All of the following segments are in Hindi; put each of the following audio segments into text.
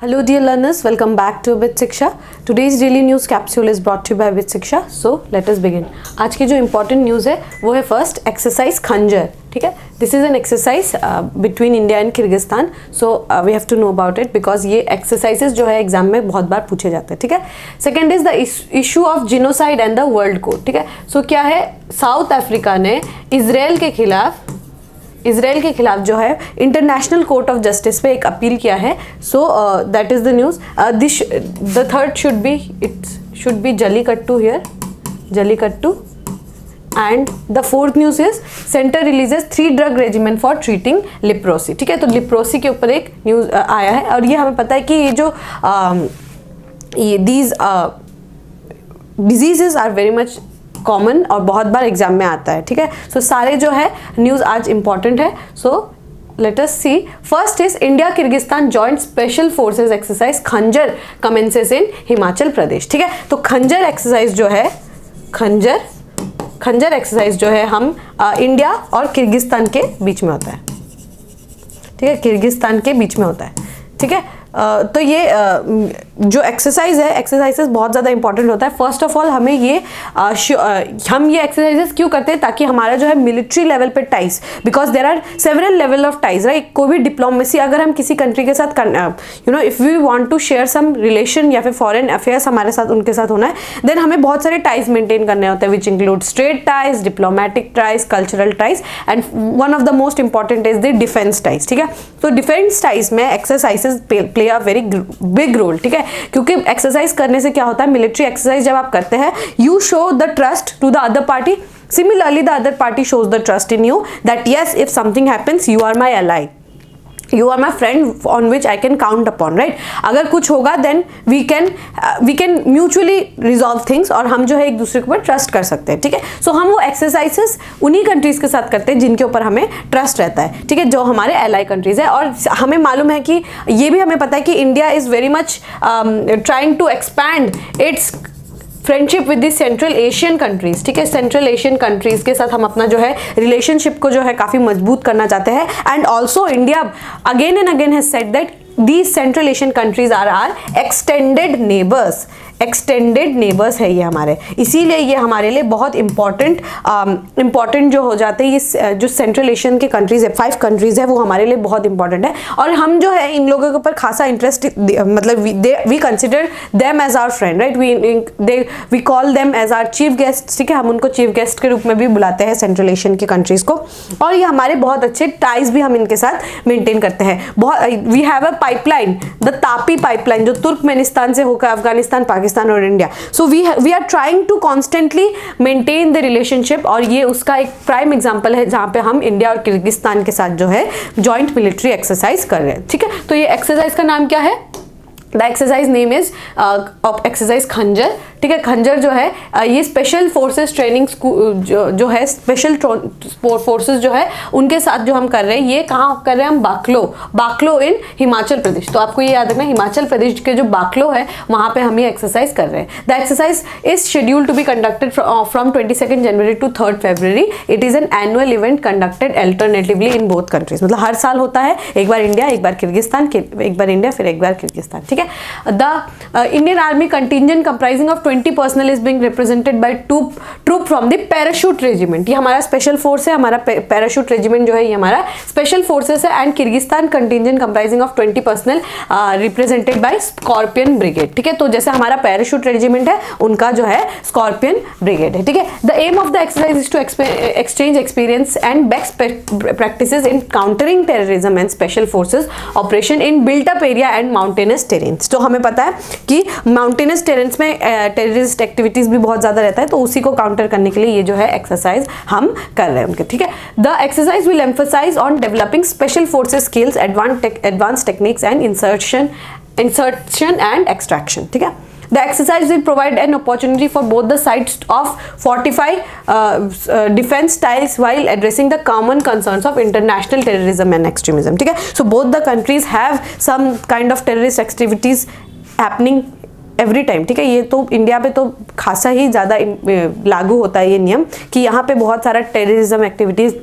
Hello dear learners, welcome back to With Shiksha. Today's daily news capsule is brought to you by With Shiksha. So let us begin. आज की जो important news है वो है first exercise खंजर. ठीक है, this is an exercise between India and Kyrgyzstan. So we have to know about it because ये exercises जो है एग्जाम में बहुत बार पूछे जाते हैं. ठीक है. Second is the issue of genocide and the world court. ठीक है. So क्या है, साउथ अफ्रीका ने इसराइल के खिलाफ जो है इंटरनेशनल कोर्ट ऑफ जस्टिस पे एक अपील किया है. So that is the news. The third should be jallikattu here, jallikattu. And the fourth news is centre releases 3 drug regimen for treating leprosy. ठीक है, तो लिप्रोसी के ऊपर एक न्यूज आया है और ये हमें पता है कि ये जो these diseases are very much common और बहुत बार एग्जाम में आता है. ठीक है, सो सारे जो है न्यूज़ आज इंपॉर्टेंट है. So let us see. First is India Kyrgyzstan joint special forces exercise Khanjar commences in Himachal Pradesh. ठीक है, तो खंजर एक्सरसाइज जो है खंजर एक्सरसाइज जो है हम इंडिया और किर्गिस्तान के बीच में होता है. ठीक है, किर्गिस्तान के बीच में होता है. ठीक है, तो ये जो एक्सरसाइज है, एक्सरसाइजेस बहुत ज़्यादा इंपॉर्टेंट होता है. फर्स्ट ऑफ ऑल हमें ये हम ये एक्सरसाइजेस क्यों करते हैं, ताकि हमारा जो है मिलिट्री लेवल पे ties, because there are several level of ties, right. कोई भी डिप्लोमेसी अगर हम किसी कंट्री के साथ if we want to share some relation या फिर फॉरेन अफेयर्स हमारे साथ उनके साथ होना है, देन हमें बहुत सारे टाइज मेंटेन करने होते हैं, which include straight ties, diplomatic ties, cultural ties, and one of the most important is the defence ties. ठीक है, तो डिफेंस टाइज में exercises play a very big role. ठीक है, क्योंकि एक्सरसाइज करने से क्या होता है, मिलिट्री एक्सरसाइज जब आप करते हैं, you show the trust to the other party. Similarly, the other party shows the trust in you that yes, if something happens, you are my ally, you are my friend on which I can count upon, right. अगर कुछ होगा then we can mutually resolve things और हम जो है एक दूसरे के ऊपर ट्रस्ट कर सकते हैं. ठीक है, सो हम वो एक्सरसाइजेस उन्हीं कंट्रीज के साथ करते हैं जिनके ऊपर हमें ट्रस्ट रहता है. ठीक है, जो हमारे एलाई कंट्रीज है. और हमें मालूम है कि ये भी हमें पता है कि India is very much trying to expand its friendship with the central Asian countries. ठीक है, सेंट्रल एशियन कंट्रीज के साथ हम अपना जो है रिलेशनशिप को जो है काफ़ी मजबूत करना चाहते हैं. And also India again and again has said that these Central Asian countries are our extended neighbors. Extended neighbours है ये हमारे, इसीलिए ये हमारे लिए बहुत इंपॉर्टेंट जो हो जाते हैं. ये जो सेंट्रल एशियन के कंट्रीज है, 5 कंट्रीज है, वो हमारे लिए बहुत इंपॉर्टेंट है. और हम जो है इन लोगों के ऊपर खासा इंटरेस्ट, मतलब we consider them as our friend, right. We call them as our chief guest. ठीक है, हम उनको चीफ गेस्ट के रूप में भी बुलाते हैं सेंट्रल एशियन की कंट्रीज को. और ये हमारे बहुत अच्छे टाइज भी हम इनके साथ मेंटेन करते हैं. We have a pipeline, the TAPI pipeline, जो तुर्कमेनिस्तान से होकर अफगानिस्तान, पाकिस्तान और India. So we are trying to constantly maintain the relationship. और ये उसका एक प्राइम एग्जांपल है जहां पे हम इंडिया और किर्गिस्तान के साथ जो है जॉइंट मिलिट्री एक्सरसाइज कर रहे हैं. ठीक है, तो ये एक्सरसाइज का नाम क्या है, the exercise name is exercise खंजर. ठीक है, खंजर जो है ये स्पेशल फोर्सेस ट्रेनिंग जो है, स्पेशल फोर्सेस जो है उनके साथ जो हम कर रहे हैं. ये कहाँ कर रहे हैं हम, बाकलो इन हिमाचल प्रदेश. तो आपको ये याद रखना, हिमाचल प्रदेश के जो बाकलो है वहाँ पे हम ये एक्सरसाइज कर रहे हैं. The exercise is scheduled to be conducted from 22 January to 3 February. It is an annual event conducted alternatively in both countries. मतलब हर साल होता है, एक बार इंडिया, एक बार किर्गिस्तान, एक बार इंडिया, फिर एक बार किर्गिस्तान. ठीक है, the Indian army contingent comprising of 20 personnel is being represented by troop from the parachute regiment. ये हमारा स्पेशल फोर्स है, हमारा पैराशूट रेजिमेंट जो है ये हमारा स्पेशल फोर्सेस है. And Kyrgyzstan contingent comprising of 20 personal represented by scorpion brigade. ठीक है, तो जैसे हमारा पैराशूट रेजिमेंट है, उनका जो है स्कॉर्पियन ब्रिगेड है. ठीक है, the aim of the exercise is to exchange experience and best practices in countering terrorism and special forces operation in built up area and mountainous terrains. तो हमें पता है कि माउंटेनस टेरेन्स में टेररिस्ट एक्टिविटीज भी बहुत ज्यादा रहता है, तो उसी को काउंटर करने के लिए ये जो है एक्सरसाइज हम कर रहे हैं उनके. ठीक है, the exercise will emphasise on developing special forces skills, advance techniques and insertion and extraction. ठीक है, the exercise will provide an opportunity for both the sides of fortify defense styles while addressing the common concerns of international terrorism and extremism. ठीक है, so both the countries have some kind of terrorist activities happening every time. ठीक है, ये तो इंडिया पे तो खासा ही ज़्यादा लागू होता है ये नियम कि यहाँ पे बहुत सारा टेररिज्म एक्टिविटीज़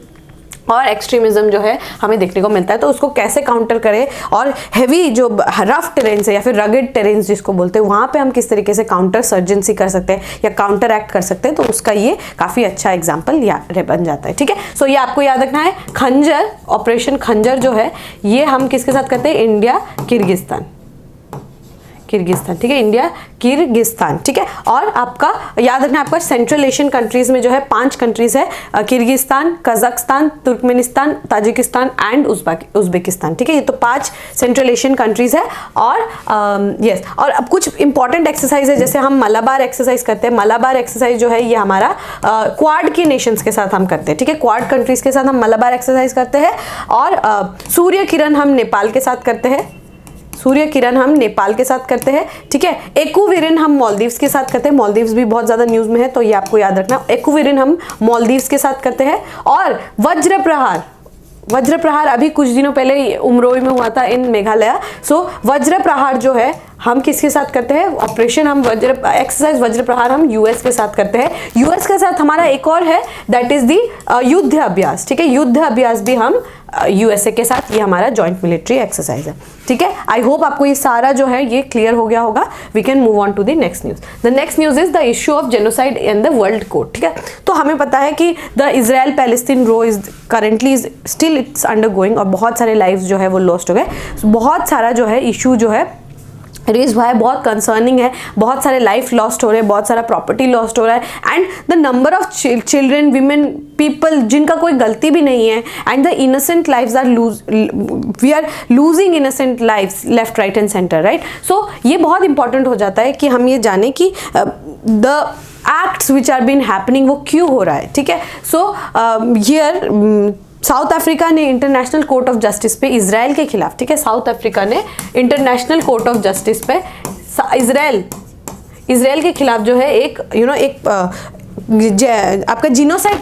और एक्सट्रीमिज्म जो है हमें देखने को मिलता है। तो उसको कैसे काउंटर करें, और हैवी जो रफ टेरेन्स है या फिर रगेड टेरेन्स जिसको बोलते हैं, वहाँ पे हम किस तरीके से काउंटर सर्जेंसी कर सकते हैं या काउंटर एक्ट कर सकते हैं, तो उसका ये काफ़ी अच्छा एग्जाम्पल बन जाता है। ठीक है, सो ये आपको याद रखना है। खंजर, ऑपरेशन खंजर जो है ये हम किसके साथ करते हैं, इंडिया किर्गिस्तान, किर्गिस्तान, ठीक है, इंडिया किर्गिस्तान, ठीक है। और आपका याद रखना, आपका सेंट्रल एशियन कंट्रीज में जो है 5 कंट्रीज है, Kyrgyzstan, Kazakhstan, Turkmenistan, Tajikistan and Uzbekistan, ठीक है। ये तो 5 सेंट्रल एशियन कंट्रीज है। और यस, और अब कुछ इंपॉर्टेंट एक्सरसाइज है, जैसे हम मलाबार एक्सरसाइज करते हैं। मलाबार एक्सरसाइज जो है ये हमारा क्वाड के नेशंस के साथ हम करते हैं, ठीक है, क्वाड कंट्रीज के साथ हम मलाबार एक्सरसाइज करते हैं। और सूर्य किरण हम नेपाल के साथ करते हैं, सूर्य किरण हम नेपाल के साथ करते हैं, ठीक है। एक्विरिन हम मालदीव्स के साथ करते हैं, मालदीव्स भी बहुत ज्यादा न्यूज में है तो ये आपको याद रखना, एक्विरिन हम मालदीव्स के साथ करते हैं। और वज्र प्रहार, वज्र प्रहार अभी कुछ दिनों पहले उमरोई में हुआ था इन मेघालय। सो वज्र प्रहार जो है हम किसके साथ करते हैं, ऑपरेशन हम एक्सरसाइज वज्र प्रहार हम यूएस के साथ करते हैं। यूएस के साथ हमारा एक और है, दैट इज दी युद्ध अभ्यास, ठीक है, युद्ध अभ्यास भी हम यूएसए के साथ, ये हमारा जॉइंट मिलिट्री एक्सरसाइज है, ठीक है। आई होप आपको ये सारा जो है ये क्लियर हो गया होगा। We can move on to the next news. The next news is the issue of genocide in the world court, ठीक है। तो हमें पता है कि the Israel Palestine war is currently still its under going, और बहुत सारे लाइव्स जो है वो लॉस्ट हो गए। बहुत सारा जो है इशू जो है रेज हुआ है, बहुत कंसर्निंग है, बहुत सारे लाइफ लॉस्ट हो रहे हैं, बहुत सारा प्रॉपर्टी लॉस्ट हो रहा है, and the number of children, women, people जिनका कोई गलती भी नहीं है, and the innocent lives are we are losing innocent lives left right and centre, right. सो ये बहुत इंपॉर्टेंट हो जाता है कि हम ये जाने कि the acts which are been happening वो क्यों हो रहा है, ठीक है। सो हियर साउथ अफ्रीका ने इंटरनेशनल कोर्ट ऑफ जस्टिस पे इजराइल के खिलाफ, ठीक है, साउथ अफ्रीका ने इंटरनेशनल कोर्ट ऑफ जस्टिस पे इजराइल के खिलाफ जो है एक एक आपका जीनोसाइड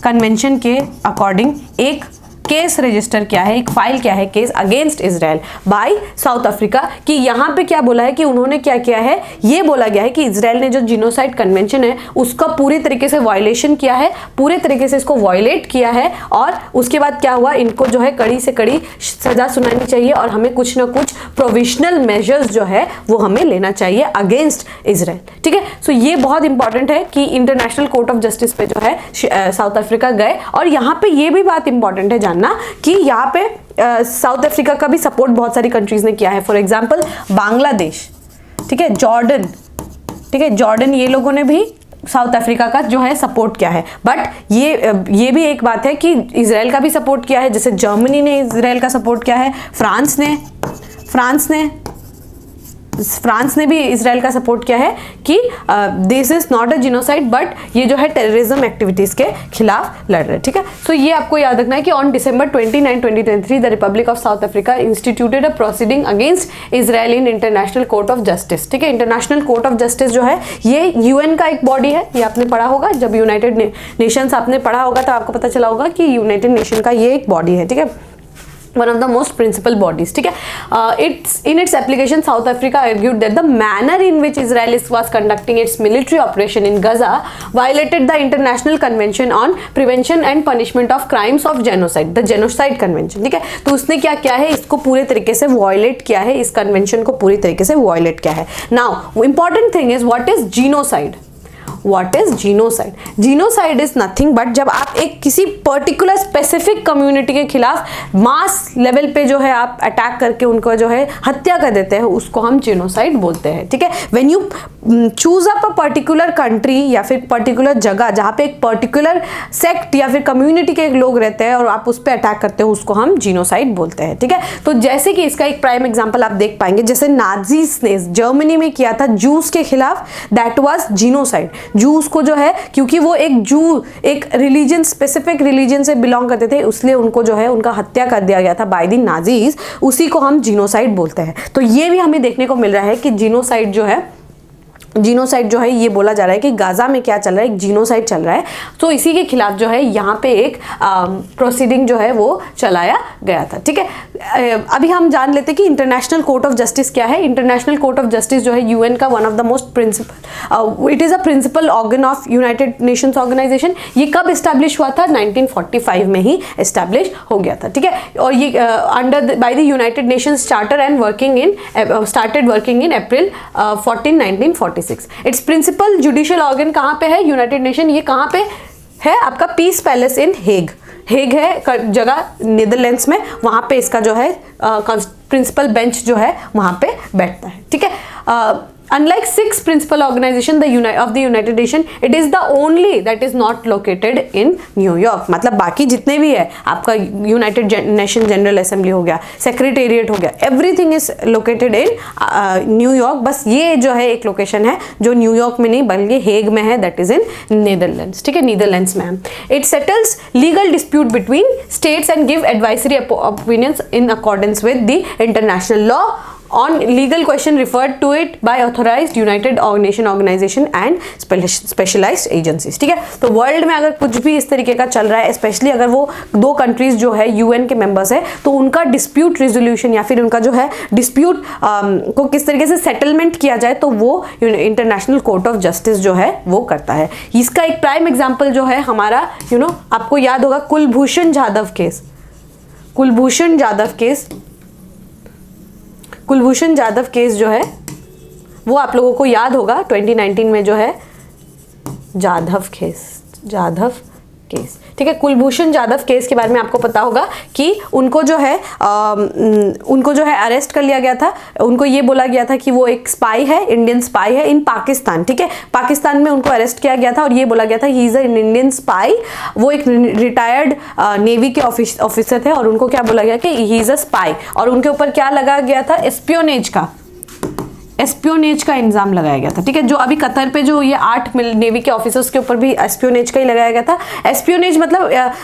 कन्वेंशन के अकॉर्डिंग एक केस रजिस्टर किया है, एक फाइल क्या है, case against Israel by South Africa. कि यहाँ पे क्या बोला है कि उन्होंने क्या किया है, ये बोला गया है कि इजराइल ने जो जीनोसाइड कन्वेंशन है उसका पूरी तरीके से वायलेशन किया है, पूरे तरीके से इसको वायलेट किया है, और उसके बाद क्या हुआ, इनको जो है कड़ी से कड़ी सजा सुनानी चाहिए, और हमें कुछ ना कुछ प्रोविजनल मेजर्स जो है वो हमें लेना चाहिए अगेंस्ट इजराइल, ठीक है। सो ये बहुत इंपॉर्टेंट है कि इंटरनेशनल कोर्ट ऑफ जस्टिस पे जो है साउथ अफ्रीका गए। और यहाँ पे ये भी बात इंपॉर्टेंट है ना कि यहाँ पे साउथ अफ्रीका का भी सपोर्ट बहुत सारी कंट्रीज ने किया है। फॉर एग्जांपल बांग्लादेश, ठीक है, जॉर्डन, ठीक है, जॉर्डन, ये लोगों ने भी साउथ अफ्रीका का जो है सपोर्ट किया है। बट ये भी एक बात है कि इजराइल का भी सपोर्ट किया है, जैसे जर्मनी ने इजराइल का सपोर्ट किया है, फ्रांस ने भी इजराइल का सपोर्ट किया है कि this is not a genocide, but ये जो है टेररिज्म एक्टिविटीज के खिलाफ लड़ रहे हैं, ठीक है। सो ये आपको याद रखना है कि on December 29, 2023 the Republic of south Africa instituted a proceeding against Israel in International Court of Justice, ठीक है। इंटरनेशनल कोर्ट ऑफ जस्टिस जो है ये यूएन का एक बॉडी है, ये आपने पढ़ा होगा, जब यूनाइटेड नेशंस आपने पढ़ा होगा तो आपको पता चला होगा कि यूनाइटेड नेशन का ये एक बॉडी है, ठीक है, one of the most principal bodies, ठीक है। In its application, South Africa argued that the manner in which Israel was conducting its military operation in Gaza violated the International Convention on Prevention and Punishment of Crimes of Genocide, the Genocide Convention, ठीक है। तो उसने क्या किया है, इसको पूरे तरीके से वायलेट किया है, इस कन्वेंशन को पूरी तरीके से वायलेट किया है। Now important thing is what is genocide. What is genocide? Genocide is nothing but जब आप एक किसी पर्टिकुलर स्पेसिफिक कम्युनिटी के खिलाफ मास लेवल पे जो है आप अटैक करके उनको जो है हत्या कर देते हैं, उसको हम जीनोसाइड बोलते हैं, ठीक है। When you choose up a particular country या फिर पर्टिकुलर जगह जहाँ पे एक पर्टिकुलर सेक्ट या फिर कम्युनिटी के लोग रहते हैं और आप उस पर अटैक करते हो, उसको हम जीनोसाइड बोलते हैं, ठीक है। तो जैसे कि इसका एक प्राइम एग्जाम्पल आप देख पाएंगे, जैसे नाजीज ने जर्मनी में किया था जूस के खिलाफ, दैट वाज जीनोसाइड। जूस को जो है, क्योंकि वो एक रिलीजन, स्पेसिफिक रिलीजन से बिलोंग करते थे, इसलिए उनको जो है उनका हत्या कर दिया गया था बाय द नाजीज, उसी को हम जीनोसाइड बोलते हैं। तो ये भी हमें देखने को मिल रहा है कि जीनोसाइड जो है जीनोसाइड जो है ये बोला जा रहा है कि गाजा में क्या चल रहा है, एक जीनोसाइड चल रहा है। तो इसी के खिलाफ जो है यहाँ पे एक प्रोसीडिंग जो है वो चलाया गया था। ठीक है, अभी हम जान लेते हैं कि इंटरनेशनल कोर्ट ऑफ जस्टिस क्या है। इंटरनेशनल कोर्ट ऑफ जस्टिस जो है यूएन का one of the most principal, it is a principal organ of United Nations Organization. ये कब इस्टेब्लिश हुआ था? 1945 में ही इस्टेब्लिश हो गया था। ठीक है, और ये under by the United Nations charter and started working in April 1946। Its principal judicial organ कहाँ पे है? United Nation. ये कहाँ पे है? आपका Peace Palace in Hague. Hague है जगह नीदरलैंड्स में, वहाँ पे इसका जो है प्रिंसिपल बेंच जो है वहाँ पे बैठता है। ठीक है, unlike 6 principal organization of the United Nation, it is the only that is not located in New York। मतलब बाकी जितने भी है, आपका यूनाइटेड नेशन जनरल असेंबली हो गया, सेक्रेटेरिएट हो गया, everything is located in New York. बस ये जो है एक लोकेशन है जो न्यूयॉर्क में नहीं बल्कि हेग में है, दैट इज इन नीदरलैंड्स। ठीक है, नीदरलैंड्स में है। It settles legal dispute between states and give advisory opinions in accordance with the international law on legal question referred to it by authorized United Nation organization and specialized agencies। ठीक है, तो वर्ल्ड में अगर कुछ भी इस तरीके का चल रहा है, स्पेशली अगर वो 2 कंट्रीज जो है यूएन के मेंबर्स है, तो उनका डिस्प्यूट रिजोल्यूशन या फिर उनका जो है डिस्प्यूट को किस तरीके से सेटलमेंट किया जाए, तो वो इंटरनेशनल कोर्ट ऑफ जस्टिस जो है वो करता है। इसका एक प्राइम एग्जाम्पल जो है हमारा आपको याद होगा कुलभूषण जाधव केस। कुलभूषण जाधव केस जो है वो आप लोगों को याद होगा 2019 में जो है जाधव केस। ठीक है, कुलभूषण जाधव केस के बारे में आपको पता होगा कि उनको जो है अरेस्ट कर लिया गया था। उनको ये बोला गया था कि वो एक स्पाई है, इंडियन स्पाई है इन पाकिस्तान। ठीक है, पाकिस्तान में उनको अरेस्ट किया गया था और ये बोला गया था he is an Indian spy. वो एक रिटायर्ड नेवी के ऑफिसर थे और उनको क्या बोला गया कि ही इज अ स्पाई, और उनके ऊपर क्या लगा गया था? एस्पियोनेज का इल्जाम लगाया गया था। ठीक है, जो अभी कतर पे जो ये 8 नेवी के ऑफिसर्स के ऊपर भी एस्पियोनेज का ही लगाया गया था। एस्पियोनेज मतलब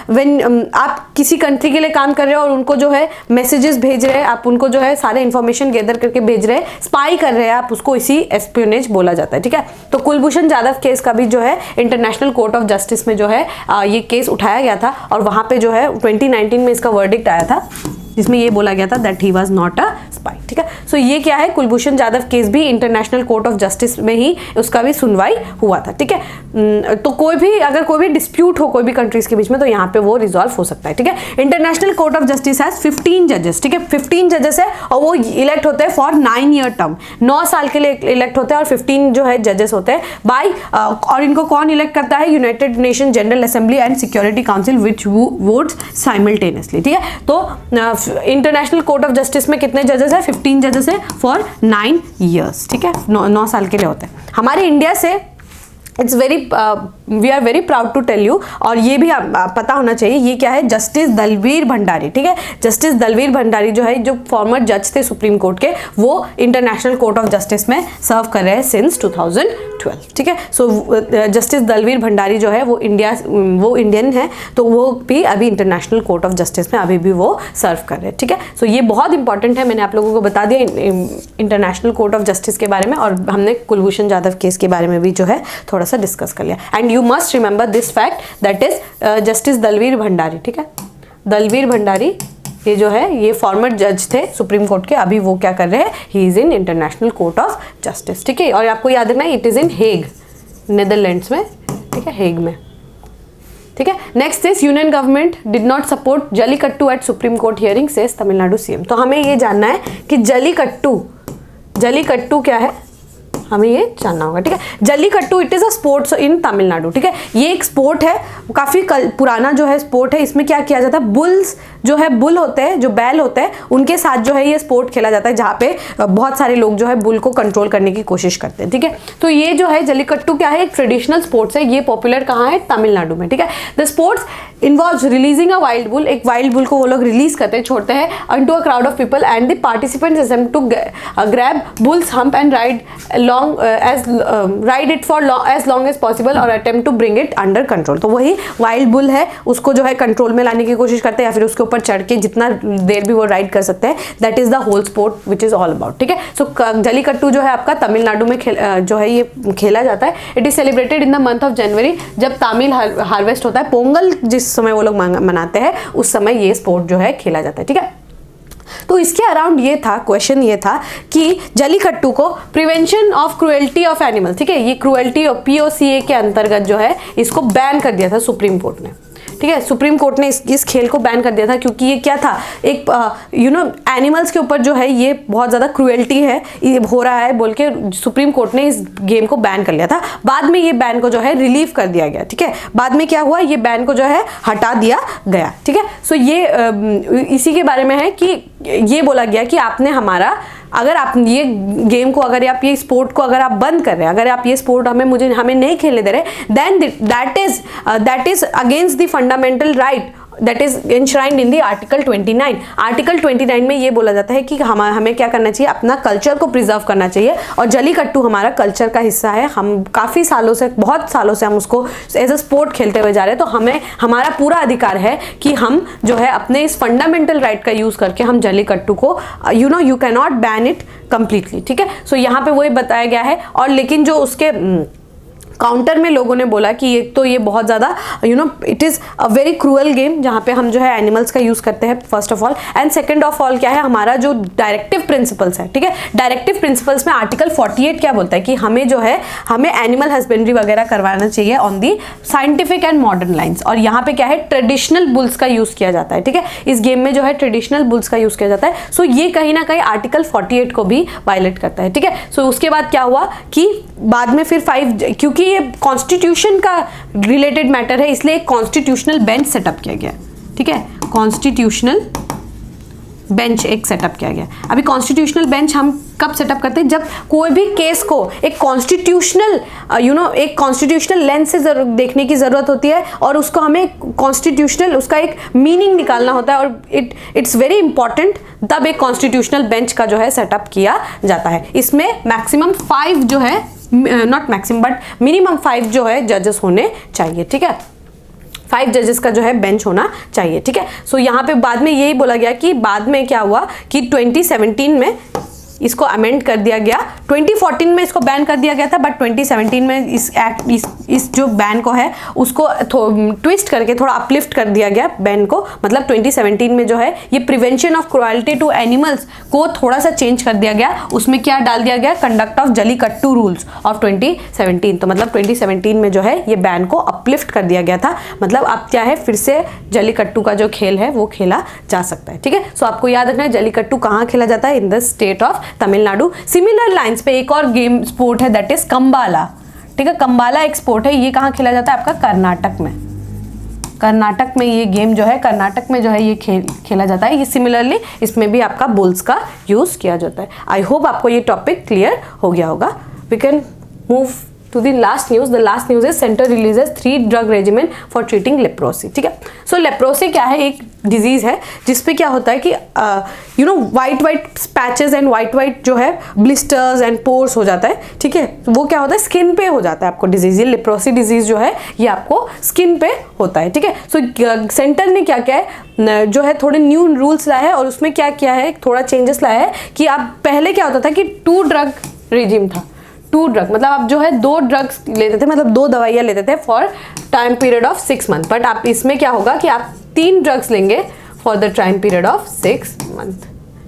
व्हेन आप किसी कंट्री के लिए काम कर रहे हो और उनको जो है मैसेजेस भेज रहे हैं, आप उनको जो है सारे इंफॉर्मेशन गैदर करके भेज रहे हैं, स्पाई कर रहे हैं आप, उसको इसी एस्पियोनेज बोला जाता है। ठीक है, तो कुलभूषण जाधव केस का भी जो है इंटरनेशनल कोर्ट ऑफ जस्टिस में जो है ये केस उठाया गया था और वहां पे जो है 2019 में इसका वर्डिक्ट आया था जिसमें ये बोला गया था that he was not a spy. ठीक है, सो ये क्या है? कुलभूषण जाधव केस भी इंटरनेशनल कोर्ट ऑफ जस्टिस में ही उसका भी सुनवाई हुआ था। ठीक है, तो अगर कोई भी डिस्प्यूट हो कोई भी कंट्रीज के बीच में, तो यहाँ पे वो रिजॉल्व हो सकता है। ठीक है, international Court of justice has 15 जजेस। ठीक है, 15 जजेस है और वो इलेक्ट होते हैं फॉर 9 ईयर टर्म, 9 साल के लिए इलेक्ट होते हैं और 15 जो है जजेस होते हैं और इनको कौन इलेक्ट करता है? United nation general assembly and security council which votes simultaneously. ठीक है, तो इंटरनेशनल कोर्ट ऑफ जस्टिस में कितने जजेस है? 15 जजेस है फॉर 9 ईयर्स। ठीक है, 9 साल के लिए होते हैं। हमारे इंडिया से we are very proud to tell you, और ये भी पता होना चाहिए, ये क्या है? जस्टिस दलवीर भंडारी। ठीक है, जस्टिस दलवीर भंडारी जो है, जो फॉर्मर जज थे सुप्रीम कोर्ट के, वो इंटरनेशनल कोर्ट ऑफ जस्टिस में सर्व कर रहे हैं सिंस 2012। ठीक है, सो जस्टिस दलवीर भंडारी जो है वो इंडियन है, तो वो भी अभी इंटरनेशनल कोर्ट ऑफ जस्टिस में अभी भी वो सर्व कर रहे हैं। ठीक है, सो ये बहुत इंपॉर्टेंट है, मैंने आप लोगों को बता दिया इंटरनेशनल कोर्ट ऑफ जस्टिस के बारे में, और हमने कुलभूषण जाधव केस के बारे में भी जो है थोड़ा सा डिस्कस कर लिया। And you must remember this fact that is justice Dalveer Bhandari. ठीक है, दलवीर भंडारी ये जो है ये फॉर्मर जज थे सुप्रीम कोर्ट के, अभी वो क्या कर रहे हैं? He is in International Court of Justice. ठीक है, और आपको याद रखना it is in Hague, Netherlands में। ठीक है, हेग में। ठीक है, next is union government did not support jallikattu at Supreme Court hearing says Tamil Nadu CM. तो हमें ये जानना है कि जलीकट्टू क्या है, हमें ये जानना होगा। ठीक है, jallikattu it is a sports in Tamil Nadu. ठीक है, ये एक स्पोर्ट है, काफी पुराना जो है स्पोर्ट है। इसमें क्या किया जाता है? बुल्स जो है, बुल होते हैं, जो बैल होते हैं, उनके साथ जो है ये स्पोर्ट खेला जाता है, जहाँ पे बहुत सारे लोग जो है बुल को कंट्रोल करने की कोशिश करते हैं। ठीक है, तो ये जो है जल्लीकट्टू क्या है? एक ट्रेडिशनल स्पोर्ट्स है। ये पॉपुलर कहाँ है? तमिलनाडु में। ठीक है, the sports involves releasing a wild bull. एक वाइल्ड बुल को वो लोग रिलीज करते हैं, छोड़ते हैं into a crowd of people and the participants attempt to grab bulls hump and ride long ride it for as long as possible और attempt to bring it under control. तो वही वाइल्ड बुल है, उसको जो है कंट्रोल में लाने की कोशिश करते हैं या फिर उसके ऊपर चढ़ के जितना देर भी वो राइड कर सकते हैं। That is the whole sport which is all about. ठीक है, सो जल्लीकट्टू जो है आपका तमिलनाडु में जो है ये खेला जाता है। It is celebrated in the month of January, जब तमिल हार्वेस्ट होता है, पोंगल जिस समय वो लोग मनाते हैं उस समय ये स्पोर्ट जो है खेला जाता है। ठीक है, तो इसके अराउंड ये था क्वेश्चन, ये था कि जल्लीकट्टू को prevention of cruelty of animals, ठीक है, ये क्रुएल्टी POCA के अंतर्गत जो है इसको बैन कर दिया था सुप्रीम कोर्ट ने। ठीक है, सुप्रीम कोर्ट ने इस खेल को बैन कर दिया था क्योंकि ये क्या था, एक एनिमल्स के ऊपर जो है ये बहुत ज़्यादा क्रुएल्टी है ये हो रहा है बोल के सुप्रीम कोर्ट ने इस गेम को बैन कर लिया था। बाद में ये बैन को जो है रिलीव कर दिया गया। ठीक है, बाद में क्या हुआ, ये बैन को जो है हटा दिया गया। ठीक है, सो ये इसी के बारे में है कि ये बोला गया कि आपने हमारा, अगर आप ये गेम को, अगर आप ये स्पोर्ट को अगर आप बंद कर रहे हैं, अगर आप ये स्पोर्ट हमें नहीं खेलने दे रहे, then that is against the fundamental right that is enshrined in the article 29। Article 29 में ये बोला जाता है कि हमें क्या करना चाहिए, अपना कल्चर को प्रिजर्व करना चाहिए। और जल्लीकट्टू हमारा कल्चर का हिस्सा है, हम काफ़ी सालों से, बहुत सालों से हम उसको एज अ स्पोर्ट खेलते हुए जा रहे हैं। तो हमें, हमारा पूरा अधिकार है कि हम जो है अपने इस फंडामेंटल राइट का यूज़ करके हम जल्लीकट्टू को you can not ban it completely. ठीक है, सो यहाँ पे वही बताया गया है। और लेकिन जो उसके काउंटर में लोगों ने बोला कि एक तो ये बहुत ज़्यादा it is a very cruel game जहाँ पे हम जो है एनिमल्स का यूज़ करते हैं first of all, and second of all क्या है, हमारा जो डायरेक्टिव प्रिंसिपल्स है। ठीक है, डायरेक्टिव प्रिंसिपल्स में आर्टिकल 48 क्या बोलता है कि हमें जो है, हमें एनिमल हस्बेंड्री वगैरह करवाना चाहिए on the scientific and modern lines. और यहाँ पे क्या है, ट्रेडिशनल बुल्स का यूज़ किया जाता है। ठीक है, इस गेम में जो है ट्रेडिशनल बुल्स का यूज़ किया जाता है। सो ये कहीं ना कहीं आर्टिकल 48 को भी वायलेट करता है। ठीक है, सो उसके बाद क्या हुआ कि बाद में फिर 5, क्योंकि ये कॉन्स्टिट्यूशन का रिलेटेड मैटर है इसलिए एक कॉन्स्टिट्यूशनल बेंच सेटअप किया गया। ठीक है, कॉन्स्टिट्यूशनल बेंच एक सेटअप किया गया। अभी कॉन्स्टिट्यूशनल बेंच हम कब सेटअप करते हैं, जब कोई भी केस को एक कॉन्स्टिट्यूशनल एक कॉन्स्टिट्यूशनल लेंस से देखने की ज़रूरत होती है और उसको हमें कॉन्स्टिट्यूशनल, उसका एक मीनिंग निकालना होता है और इट्स वेरी इंपॉर्टेंट, तब एक कॉन्स्टिट्यूशनल बेंच का जो है सेटअप किया जाता है। इसमें मैक्सिमम 5 जो है, नॉट मैक्सिमम बट मिनिमम 5 जो है जजेस होने चाहिए। ठीक है, 5 जजेस का जो है बेंच होना चाहिए। ठीक है, सो यहाँ पे बाद में यही बोला गया कि बाद में क्या हुआ कि 2017 में इसको अमेंड कर दिया गया। 2014 में इसको बैन कर दिया गया था, बट 2017 में इस जो बैन को है उसको ट्विस्ट करके थोड़ा अपलिफ्ट कर दिया गया बैन को। मतलब 2017 में जो है ये prevention of cruelty to animals को थोड़ा सा चेंज कर दिया गया। उसमें क्या डाल दिया गया, conduct of jallikattu rules of 2017। तो मतलब 2017 में जो है ये बैन को अपलिफ्ट कर दिया गया था। मतलब अब क्या है, फिर से जल्लीकट्टू का जो खेल है वो खेला जा सकता है। ठीक है, सो आपको याद रखना है जल्लीकट्टू कहाँ खेला जाता है, in the state of Tamil Nadu. Similar lines पे एक और गेम स्पोर्ट है दैट इज कंबाला। ठीक है, कंबाला एक स्पोर्ट है, ये कहाँ खेला जाता है आपका कर्नाटक में। कर्नाटक में ये गेम जो है, कर्नाटक में जो है ये खेला जाता है। ये सिमिलरली इसमें भी आपका बुल्स का यूज किया जाता है। आई होप आपको ये टॉपिक क्लियर हो गया होगा। We can move to the last news. The last news is center releases 3 drug regimen for treating leprosy. ठीक है, so leprosy क्या है, एक डिजीज है जिसपे क्या होता है कि वाइट पैचेस एंड वाइट जो है ब्लिस्टर्स एंड पोर्स हो जाता है। ठीक है, तो वो क्या होता है, स्किन पे हो जाता है आपको डिजीज। ये लेप्रोसी डिजीज जो है ये आपको स्किन पे होता है। ठीक है, सो सेंटर ने क्या किया है, जो है थोड़े न्यू रूल्स लाए हैं और उसमें क्या किया है, थोड़ा चेंजेस लाया है कि आप पहले क्या होता था कि 2 ड्रग रेजिम था। 2 ड्रग मतलब आप जो है 2 ड्रग्स लेते थे, मतलब 2 दवाइयाँ लेते थे for time period of 6 month. But आप इसमें क्या होगा कि आप 3 ड्रग्स लेंगे for the time period of 6 month.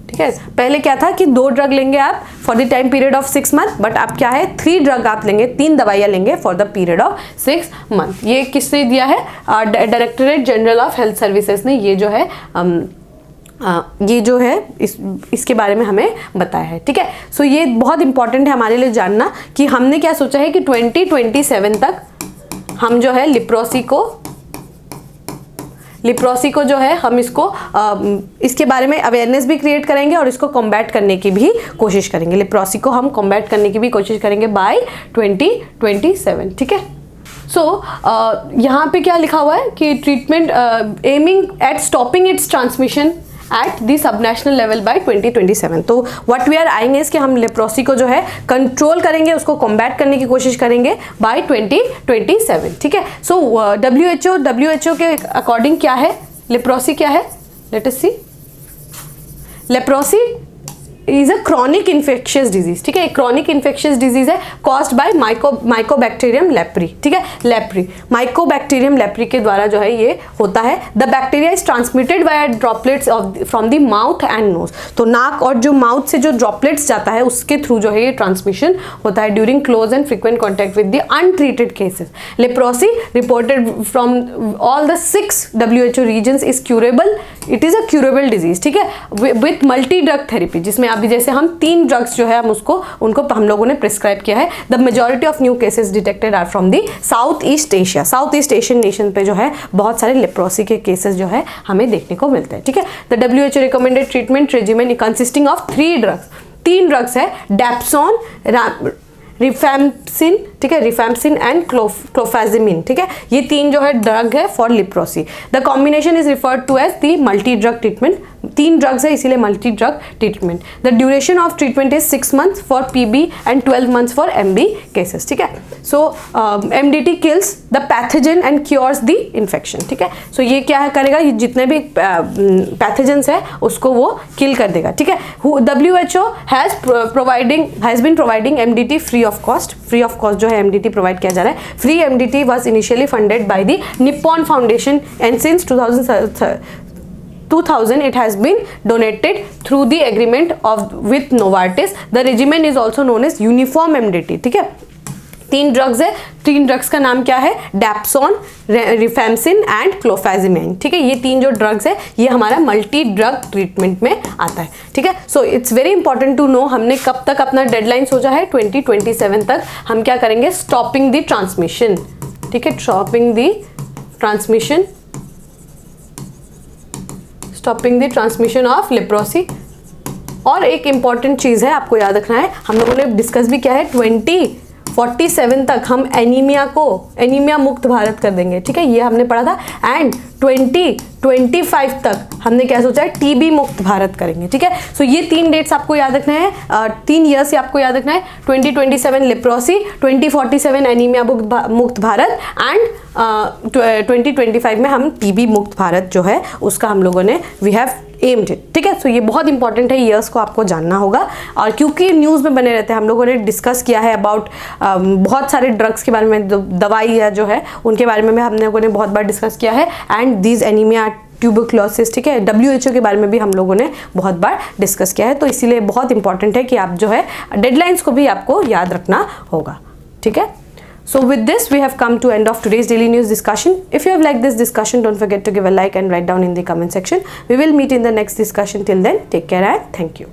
ठीक है, पहले क्या था कि 2 ड्रग लेंगे आप for the time period of 6 month, but आप क्या है 3 ड्रग आप लेंगे, 3 दवाइयाँ लेंगे for the period of 6 month. ये किसने दिया है, directorate general of health services ने ये जो है इसके बारे में हमें बताया है। ठीक है, सो ये बहुत इंपॉर्टेंट है हमारे लिए जानना कि हमने क्या सोचा है कि 2027 तक हम जो है लिप्रोसी को जो है हम इसके बारे में अवेयरनेस भी क्रिएट करेंगे और इसको कॉम्बैट करने की भी कोशिश करेंगे। लिप्रोसी को हम कॉम्बैट करने की भी कोशिश करेंगे बाय 2027। ठीक है, सो यहाँ पे क्या लिखा हुआ है कि treatment aiming at stopping it's transmission at the sub national level by 2027। तो व्हाट वी आर आएंगे कि हम लेप्रोसी को जो है कंट्रोल करेंगे, उसको कॉम्बैट करने की कोशिश करेंगे बाय 2027। ठीक है। सो WHO के अकॉर्डिंग क्या है लेप्रोसी, क्या है, let us see. Leprosy is a chronic infectious disease. ठीक है, क्रॉनिक इन्फेक्शियस डिजीज है कॉज्ड बाय माइकोबैक्टीरियम लेप्री। ठीक है, लेप्री, माइकोबैक्टीरियम लेप्री के द्वारा जो है ये होता है। The bacteria is transmitted by droplets from the mouth and nose. तो नाक और जो माउथ से जो ड्रॉपलेट्स जाता है उसके थ्रू जो है ये ट्रांसमिशन होता है during close and frequent contact with the untreated cases. Leprosy reported from all the 6 WHO regions is curable. It is a curable disease. ठीक है, विथ मल्टी ड्रग थेरेपी, जिसमें अभी जैसे हम 3 ड्रग्स जो है उनको हम लोगों ने प्रिस्क्राइब किया है। The majority of new cases detected are from the South East Asia. South East Asian nation पे जो है बहुत सारे लेप्रोसी के केसेस जो है हमें देखने को मिलते हैं। ठीक है, the WHO recommended treatment regimen consisting of 3 drugs. 3 drugs है, डेप्सोन, रिफैम्पसिन, ठीक है, रिफैम्पसिन एंड क्लोफेजिमिन। ठीक है, ये 3 जो है ड्रग है for leprosy. The combination is referred to as the multi drug treatment. 3 drugs है इसीलिए multi drug treatment. The duration of treatment is 6 months for PB and 12 months for MB cases. ठीक है, so MDT kills the pathogen and cures the infection. ठीक है, सो ये क्या है करेगा, ये जितने भी पैथोजेंस है उसको वो किल कर देगा। ठीक है, WHO has been providing MDT free of cost. Free of cost जो है MDT प्रोवाइड किया जा रहा है। Free MDT was initially funded by the Nippon Foundation and since 2000 it has been donated through the agreement with Novartis. The regimen is also known as uniform MDT. ठीक है, 3 ड्रग्स है। 3 ड्रग्स का नाम क्या है, डेप्सोन, रिफैम्पसिन एंड क्लोफेजिमिन। ठीक है, ये 3 जो ड्रग्स है ये हमारा मल्टी ड्रग ट्रीटमेंट में आता है। ठीक है, so it's very important to know हमने कब तक अपना डेडलाइन सोचा है, 2027 तक हम क्या करेंगे, स्टॉपिंग द ट्रांसमिशन। ठीक है, stopping the transmission, stopping the transmission of leprosy. और एक इंपॉर्टेंट चीज है आपको याद रखना है, हम लोगों ने डिस्कस भी किया है, 2047 तक हम एनीमिया मुक्त भारत कर देंगे। ठीक है, ये हमने पढ़ा था। एंड 2025 तक हमने क्या सोचा है, TB मुक्त भारत करेंगे। ठीक है, सो ये 3 डेट्स आपको याद रखना है, 3 ईयर्स से आपको याद रखना है। 2027 लेप्रोसी, 2047 एनीमिया मुक्त भारत एंड 2025 में हम TB मुक्त भारत जो है उसका हम लोगों ने वी हैव एम्ड इट। ठीक है, सो ये बहुत इंपॉर्टेंट है, ईयर्स को आपको जानना होगा। और क्योंकि न्यूज़ में बने रहते हैं, हम लोगों ने डिस्कस किया है अबाउट बहुत सारे ड्रग्स के बारे में, दवाई है जो है उनके बारे में हम लोगों ने बहुत बार डिस्कस किया है। एंड दीज एनीमिया, ट्यूबरक्लोसिस, ठीक है, WHO के बारे में भी हम लोगों ने बहुत बार डिस्कस किया है। तो इसीलिए बहुत इंपॉर्टेंट है कि आप जो है डेडलाइंस को भी आपको याद रखना होगा। ठीक है, so with this we have come to end of today's daily news discussion. If you have liked this discussion, don't forget to give a like and write down in the comment section. We will meet in the next discussion. Till then, take care and thank you.